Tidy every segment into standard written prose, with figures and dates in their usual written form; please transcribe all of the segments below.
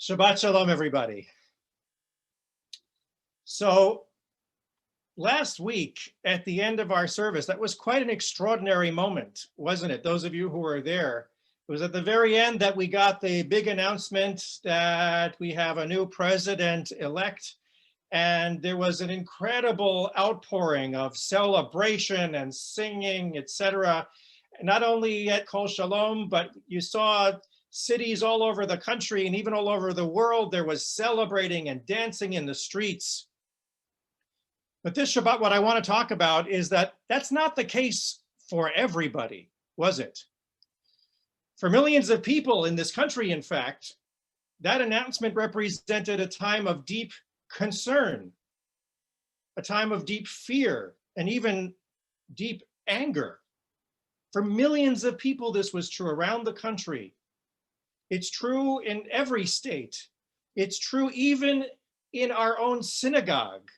Shabbat Shalom, everybody. So last week at the end of our service, that was quite an extraordinary moment, wasn't it? Those of you who were there, it was at the very end that we got the big announcement that we have a new president-elect, and there was an incredible outpouring of celebration and singing, etc. Not only at Kol Shalom, but you saw cities all over the country and even all over the world, there was celebrating and dancing in the streets. But this Shabbat, what I want to talk about is that that's not the case for everybody, was it? For millions of people in this country, in fact, that announcement represented a time of deep concern, a time of deep fear, and even deep anger. For millions of people, this was true around the country. It's true in every state. It's true even in our own synagogue,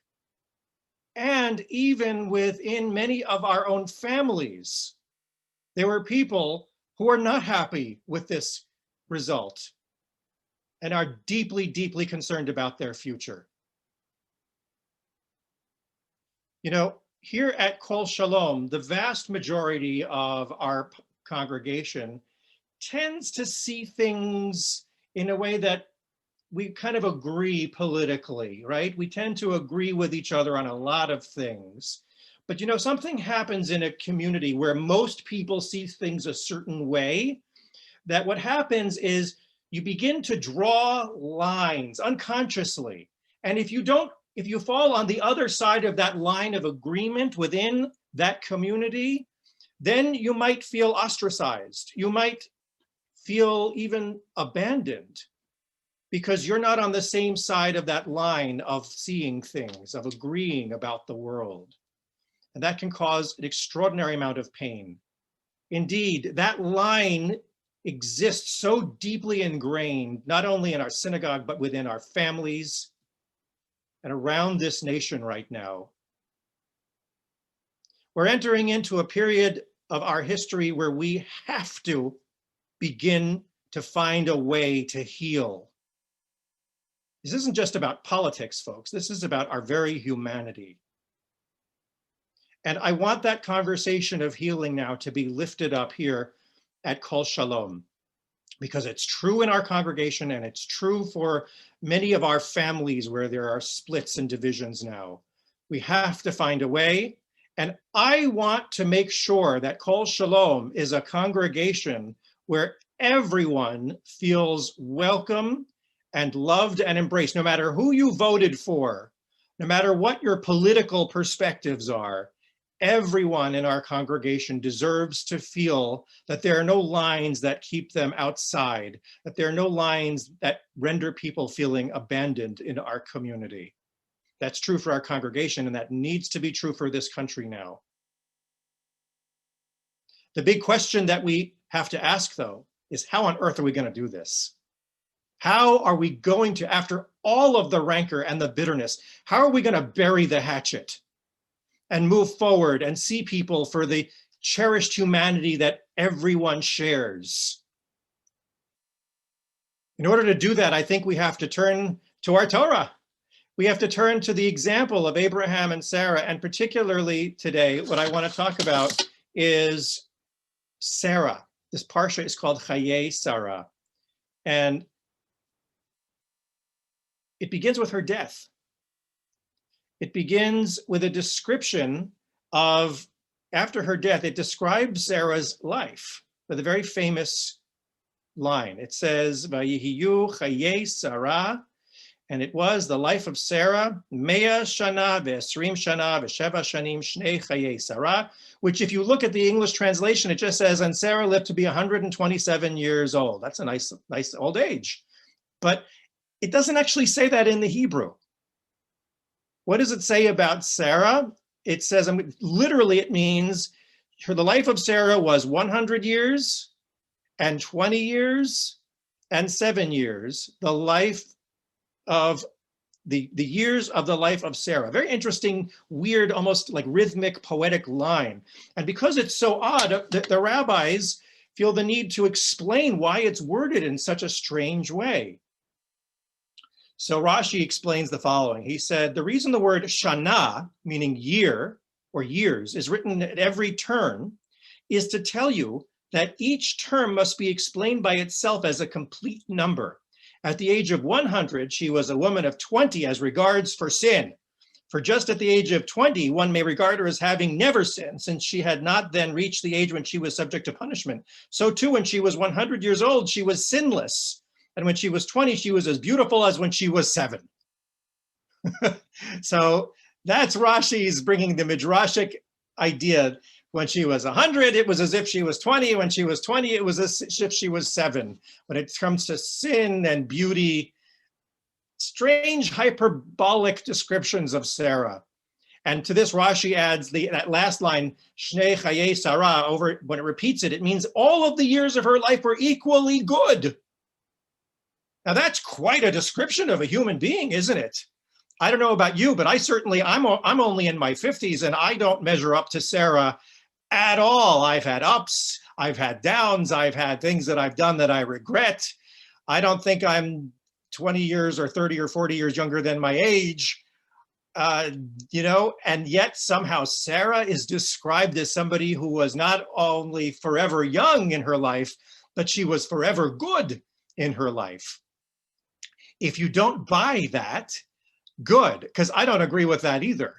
and even within many of our own families. There were people who are not happy with this result and are deeply, deeply concerned about their future. You know, here at Kol Shalom, the vast majority of our congregation tends to see things in a way that we kind of agree politically, right? We tend to agree with each other on a lot of things. But you know, something happens in a community where most people see things a certain way, that what happens is you begin to draw lines unconsciously. And if you fall on the other side of that line of agreement within that community, then you might feel ostracized. You might feel even abandoned because you're not on the same side of that line of seeing things, of agreeing about the world. And that can cause an extraordinary amount of pain. Indeed, that line exists so deeply ingrained, not only in our synagogue, but within our families and around this nation right now. We're entering into a period of our history where we have to begin to find a way to heal. This isn't just about politics, folks. This is about our very humanity. And I want that conversation of healing now to be lifted up here at Kol Shalom, because it's true in our congregation and it's true for many of our families where there are splits and divisions now. We have to find a way. And I want to make sure that Kol Shalom is a congregation where everyone feels welcome and loved and embraced, no matter who you voted for, no matter what your political perspectives are. Everyone in our congregation deserves to feel that there are no lines that keep them outside, that there are no lines that render people feeling abandoned in our community. That's true for our congregation, and that needs to be true for this country now. The big question that we have to ask, though, is how on earth are we going to do this? How are we going to, after all of the rancor and the bitterness, how are we going to bury the hatchet and move forward and see people for the cherished humanity that everyone shares? In order to do that, I think we have to turn to our Torah. We have to turn to the example of Abraham and Sarah, and particularly today, what I want to talk about is Sarah. This parsha is called Chayei Sarah, and it begins with her death. It begins with a description of, after her death, it describes Sarah's life with a very famous line. It says, Vayihiyu Chayei Sarah, and it was the life of Sarah, Mea Shana ve'esrim Shana ve'sheva Shanim Shnei Chayei Sarah, which if you look at the English translation, it just says, and Sarah lived to be 127 years old. That's a nice old age. But it doesn't actually say that in the Hebrew. What does it say about Sarah? It says, literally it means, the life of Sarah was 100 years and 20 years and 7 years. The life of the years of the life of Sarah. Very interesting, weird, almost like rhythmic, poetic line. And because it's so odd, the rabbis feel the need to explain why it's worded in such a strange way. So Rashi explains the following. He said, the reason the word shana, meaning year or years, is written at every turn is to tell you that each term must be explained by itself as a complete number. At the age of 100, she was a woman of 20 as regards for sin. For just at the age of 20, one may regard her as having never sinned, since she had not then reached the age when she was subject to punishment. So too, when she was 100 years old, she was sinless. And when she was 20, she was as beautiful as when she was 7. So that's Rashi's bringing the midrashic idea. When she was 100, it was as if she was 20. When she was 20, it was as if she was 7. When it comes to sin and beauty, strange hyperbolic descriptions of Sarah. And to this, Rashi adds that last line, Shnei Chaye Sarah, over when it repeats it, it means all of the years of her life were equally good. Now that's quite a description of a human being, isn't it? I don't know about you, but I'm only in my 50s and I don't measure up to Sarah at all. I've had ups, I've had downs, I've had things that I've done that I regret. I don't think I'm 20 years or 30 or 40 years younger than my age, and yet somehow Sarah is described as somebody who was not only forever young in her life, but she was forever good in her life. If you don't buy that, good, because I don't agree with that either.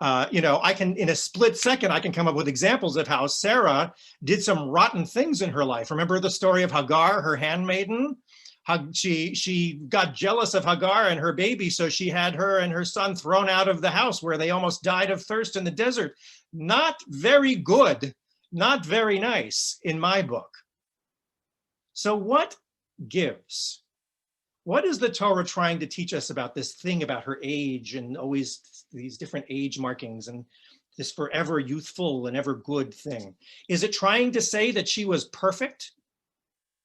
I can, in a split second, I can come up with examples of how Sarah did some rotten things in her life. Remember the story of Hagar, her handmaiden? She got jealous of Hagar and her baby, so she had her and her son thrown out of the house where they almost died of thirst in the desert. Not very good, not very nice in my book. So what gives? What is the Torah trying to teach us about this thing about her age and always these different age markings and this forever youthful and ever good thing? Is it trying to say that she was perfect?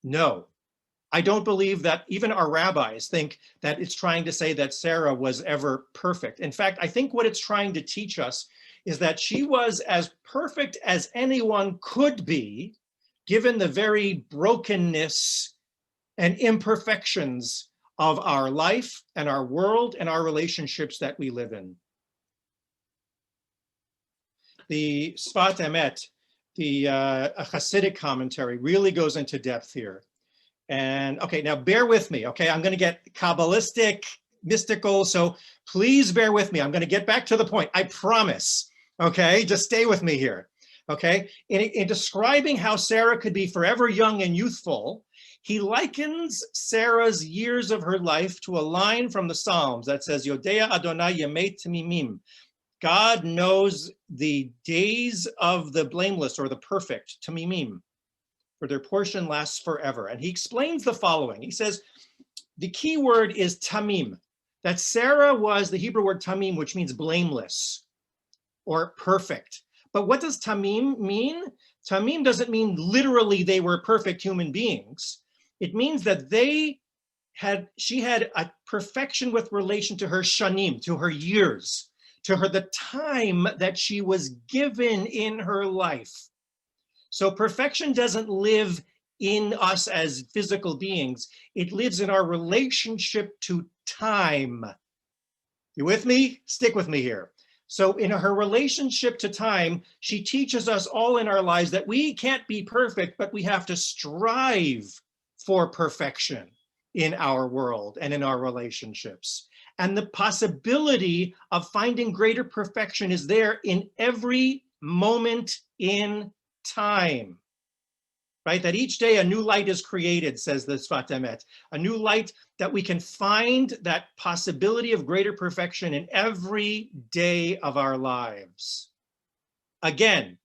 No. I don't believe that even our rabbis think that it's trying to say that Sarah was ever perfect. In fact, I think what it's trying to teach us is that she was as perfect as anyone could be, given the very brokenness and imperfections of our life and our world and our relationships that we live in. The Sfat Emet, the Hasidic commentary, really goes into depth here. And okay, now bear with me, okay? I'm gonna get Kabbalistic, mystical, so please bear with me. I'm gonna get back to the point, I promise, okay? Just stay with me here, okay? In describing how Sarah could be forever young and youthful, he likens Sarah's years of her life to a line from the Psalms that says, Yodea Adonai Yemei Tamimim. God knows the days of the blameless or the perfect, Tamimim, for their portion lasts forever. And he explains the following. He says, the key word is tamim, that Sarah was the Hebrew word tamim, which means blameless or perfect. But what does tamim mean? Tamim doesn't mean literally they were perfect human beings. It means that she had a perfection with relation to her shanim, to her years, to her, the time that she was given in her life. So perfection doesn't live in us as physical beings. It lives in our relationship to time. You with me? Stick with me here. So in her relationship to time, she teaches us all in our lives that we can't be perfect, but we have to strive for perfection in our world and in our relationships. And the possibility of finding greater perfection is there in every moment in time, right? That each day a new light is created, says the Sfat Emet, a new light that we can find that possibility of greater perfection in every day of our lives. Again,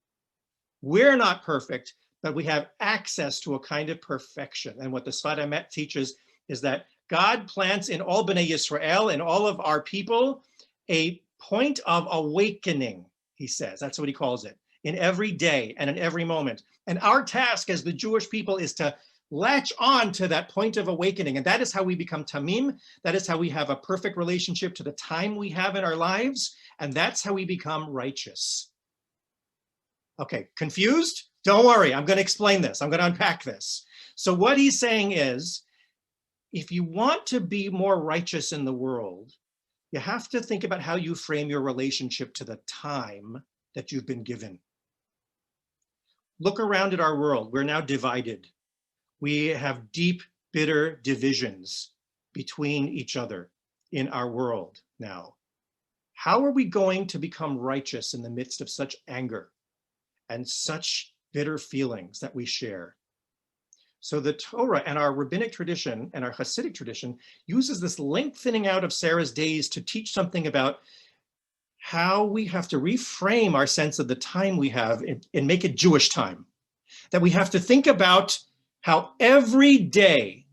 we're not perfect, but we have access to a kind of perfection. And what the Sfat Emet teaches is that God plants in all Bnei Yisrael, in all of our people, a point of awakening, he says. That's what he calls it. In every day and in every moment. And our task as the Jewish people is to latch on to that point of awakening. And that is how we become tamim. That is how we have a perfect relationship to the time we have in our lives. And that's how we become righteous. Okay, confused? Don't worry, I'm going to explain this. I'm going to unpack this. So what he's saying is, if you want to be more righteous in the world, you have to think about how you frame your relationship to the time that you've been given. Look around at our world. We're now divided. We have deep, bitter divisions between each other in our world now. How are we going to become righteous in the midst of such anger and such bitter feelings that we share? So the Torah and our rabbinic tradition and our Hasidic tradition uses this lengthening out of Sarah's days to teach something about how we have to reframe our sense of the time we have and make it Jewish time. That we have to think about how every day,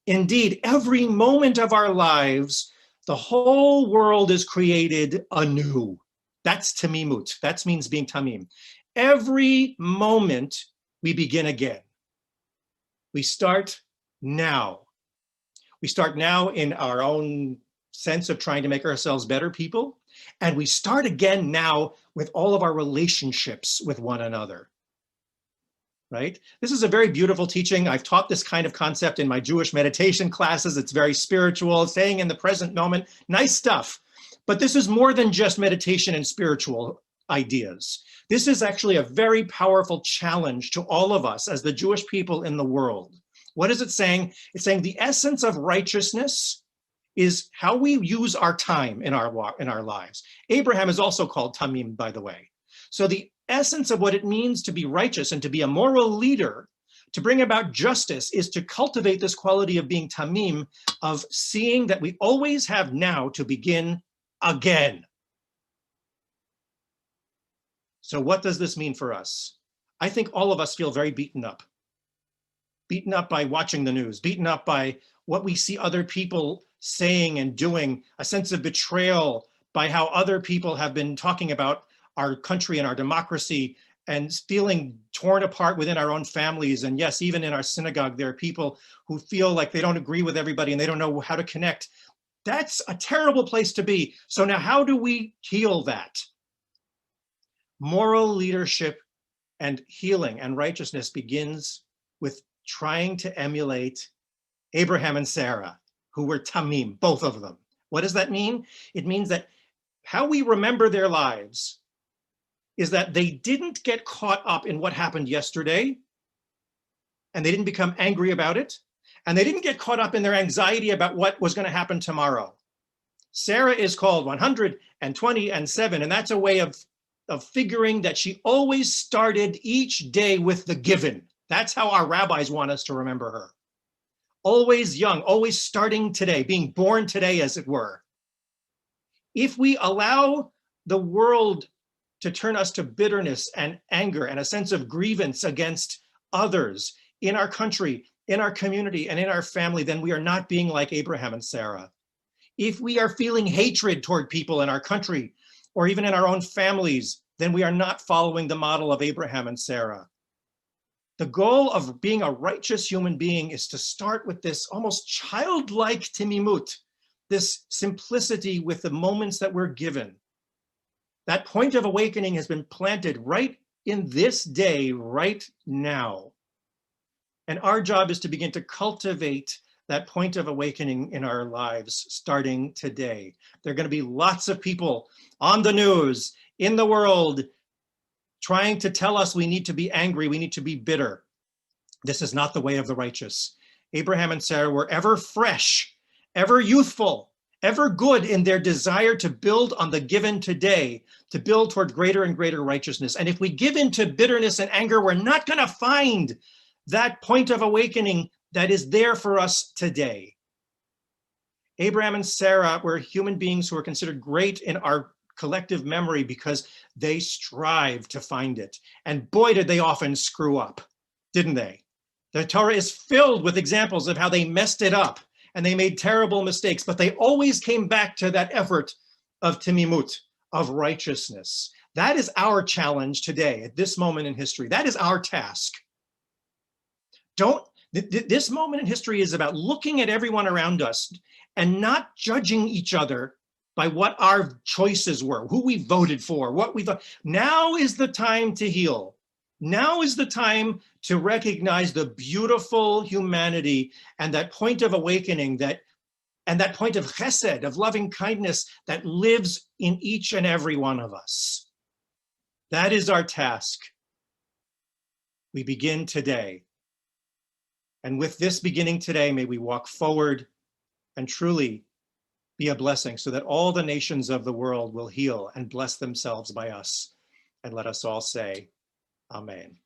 indeed every moment of our lives, the whole world is created anew. That's tamimut. That means being tamim. Every moment we begin again. We start now. We start now in our own sense of trying to make ourselves better people. And we start again now with all of our relationships with one another. Right? This is a very beautiful teaching. I've taught this kind of concept in my Jewish meditation classes. It's very spiritual, staying in the present moment, nice stuff. But this is more than just meditation and spiritual ideas. This is actually a very powerful challenge to all of us as the Jewish people in the world. What is it saying? It's saying the essence of righteousness is how we use our time in our lives. Abraham is also called Tamim, by the way. So the essence of what it means to be righteous and to be a moral leader, to bring about justice, is to cultivate this quality of being Tamim, of seeing that we always have now to begin again. So what does this mean for us? I think all of us feel very beaten up by watching the news, beaten up by what we see other people saying and doing, a sense of betrayal by how other people have been talking about our country and our democracy, and feeling torn apart within our own families. And yes, even in our synagogue, there are people who feel like they don't agree with everybody and they don't know how to connect. That's a terrible place to be. So now how do we heal that? Moral leadership and healing and righteousness begins with trying to emulate Abraham and Sarah, who were Tamim, both of them. What does that mean? It means that how we remember their lives is that they didn't get caught up in what happened yesterday, and they didn't become angry about it, and they didn't get caught up in their anxiety about what was going to happen tomorrow. Sarah is called 127, and that's a way of figuring that she always started each day with the given. That's how our rabbis want us to remember her. Always young, always starting today, being born today, as it were. If we allow the world to turn us to bitterness and anger and a sense of grievance against others in our country, in our community, and in our family, then we are not being like Abraham and Sarah. If we are feeling hatred toward people in our country, or even in our own families, then we are not following the model of Abraham and Sarah. The goal of being a righteous human being is to start with this almost childlike timimut, this simplicity with the moments that we're given. That point of awakening has been planted right in this day, right now. And our job is to begin to cultivate that point of awakening in our lives starting today. There are going to be lots of people on the news, in the world, trying to tell us we need to be angry, we need to be bitter. This is not the way of the righteous. Abraham and Sarah were ever fresh, ever youthful, ever good in their desire to build on the given today, to build toward greater and greater righteousness. And if we give in to bitterness and anger, we're not going to find that point of awakening that is there for us today. Abraham and Sarah were human beings who are considered great in our collective memory because they strive to find it. And boy, did they often screw up, didn't they? The Torah is filled with examples of how they messed it up and they made terrible mistakes, but they always came back to that effort of timimut, of righteousness. That is our challenge today, at this moment in history. That is our task. This moment in history is about looking at everyone around us and not judging each other by what our choices were, who we voted for, what we thought. Now is the time to heal. Now is the time to recognize the beautiful humanity and that point of awakening and that point of chesed, of loving kindness that lives in each and every one of us. That is our task. We begin today. And with this beginning today, may we walk forward and truly be a blessing so that all the nations of the world will heal and bless themselves by us. And let us all say, Amen.